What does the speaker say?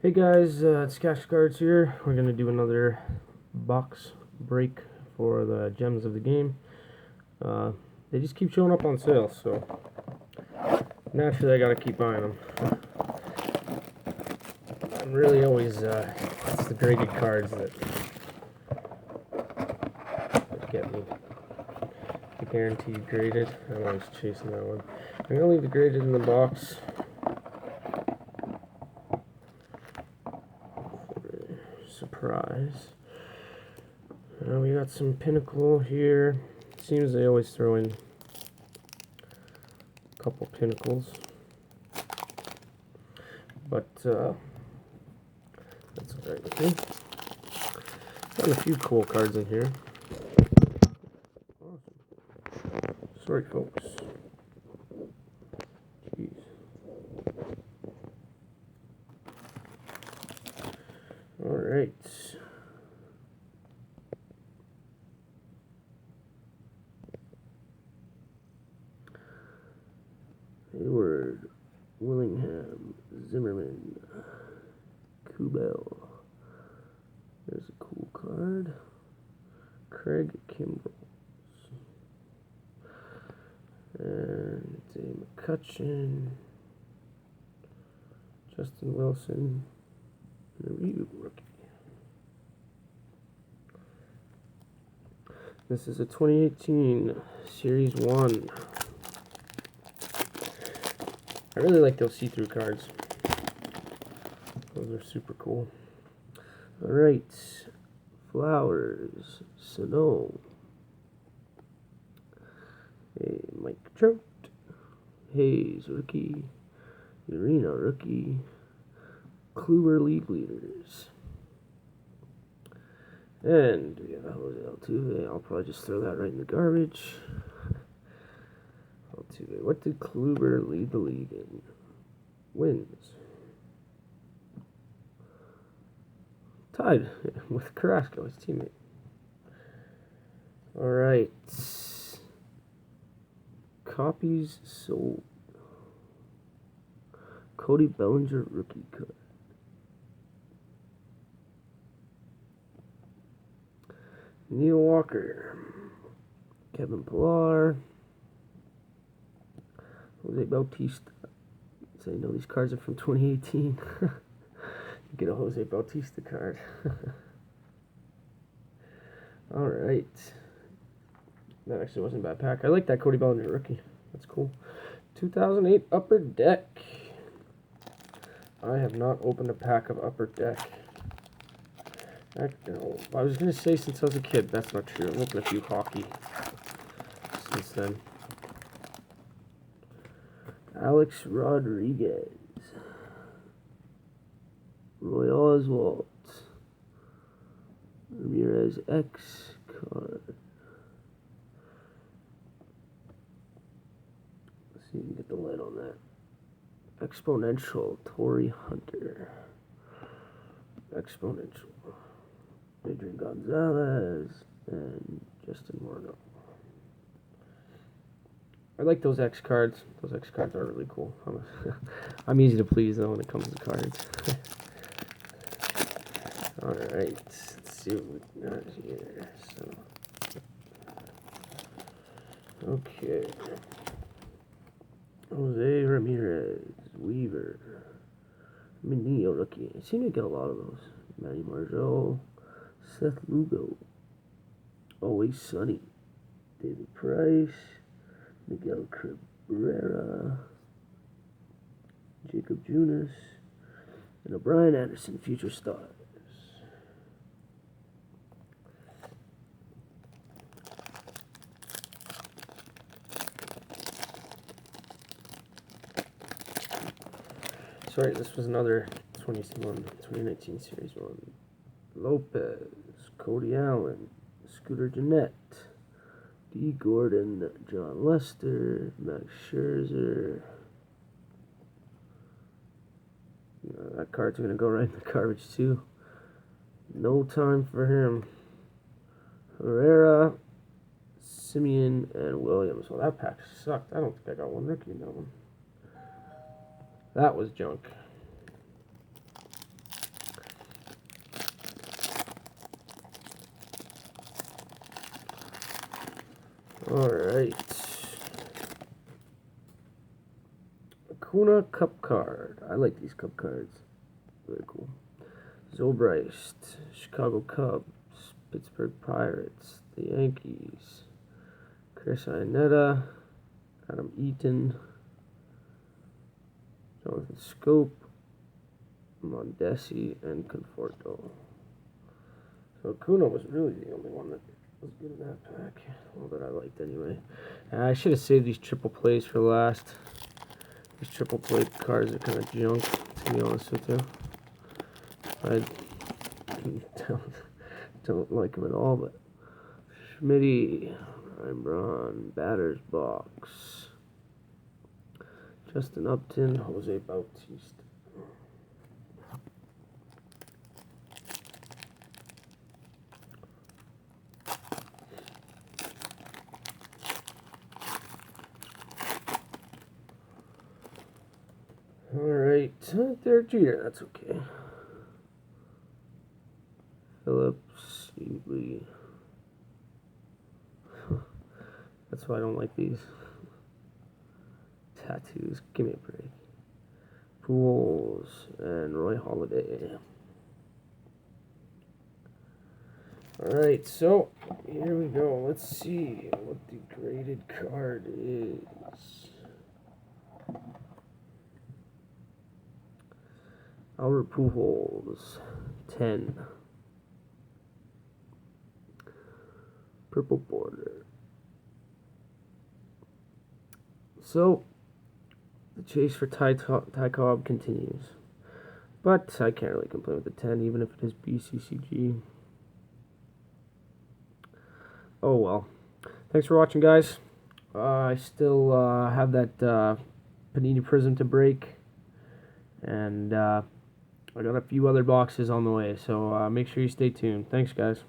Hey guys, it's Cash Cards here. We're going to do another box break for the gems of the game. They just keep showing up on sale, so naturally I got to keep buying them. And really always, it's the graded cards that get me. The guaranteed graded. I'm always chasing that one. I'm going to leave the graded in the box. Surprise. We got some Pinnacle here. Seems they always throw in a couple Pinnacles. But that's alright with me. Got a few cool cards in here. Awesome. Sorry folks. Jeez. Alright. Hayward, Willingham, Zimmerman, Kubel. There's a cool card. Craig Kimbrell. And a McCutcheon. Justin Wilson. And a Ryu rookie. This is a 2018 Series 1. I really like those see-through cards. Those are super cool. Alright. Flowers. Sano. Hey, Mike Trout. Hayes, rookie. Urena, rookie. Kluber, league leaders. And we have Jose Altuve. I'll probably just throw that right in the garbage. Altuve. What did Kluber lead the league in? Wins. Tied with Carrasco, his teammate. Alright. Copies sold. Cody Bellinger, rookie card. Neil Walker. Kevin Pillar. Jose Bautista. So you know these cards are from 2018. Get a Jose Bautista card. Alright. That actually wasn't a bad pack. I like that Cody Bellinger rookie. That's cool. 2008 Upper Deck. I have not opened a pack of Upper Deck. No, I was going to say since I was a kid. That's not true. I've opened a few hockey since then. Alex Rodriguez. Roy Oswalt. Ramirez X card. Let's see if we can get the light on that. Exponential. Torrey Hunter. Exponential. Adrian Gonzalez and Justin Morneau. I like those X cards. Those X cards are really cool. I'm easy to please though when it comes to cards. Alright, let's see what we got here. Okay. Jose Ramirez, Weaver, Menino rookie. I seem to get a lot of those. Manny Margot, Seth Lugo, Always Sunny, David Price, Miguel Cabrera, Jacob Junis, and O'Brien Anderson, Future Stars. Sorry, this was another 2019 Series 1. Lopez, Cody Allen, Scooter Gennett, D. Gordon, John Lester, Max Scherzer. That card's going to go right in the garbage too. No time for him. Herrera, Simeon, and Williams. Well, that pack sucked. I don't think I got one rookie in that one. That was junk. Alright. Acuna Cup card. I like these Cup cards. Very cool. Zobrist, Chicago Cubs, Pittsburgh Pirates, the Yankees, Chris Iannetta, Adam Eaton, Jonathan Scope, Mondesi, and Conforto. So Acuna was really the only one that was good in that pack. Well, that I liked anyway. I should have saved these triple plays for last. These triple play cards are kind of junk, to be honest with you. I don't like them at all, but Schmitty, Ryan Braun, Batter's Box, Justin Upton, Jose Bautista. Alright, Derek Jeter, that's okay. Phillips, Sealy. That's why I don't like these. Tattoos, give me a break. Pools and Roy Halladay. Alright, so here we go. Let's see what the graded card is. Albert Pujols, 10. Purple border. So, the chase for Ty Cobb continues. But I can't really complain with the 10, even if it is BCCG. Oh well. Thanks for watching, guys. I still have that Panini Prism to break. And I got a few other boxes on the way, so make sure you stay tuned. Thanks, guys.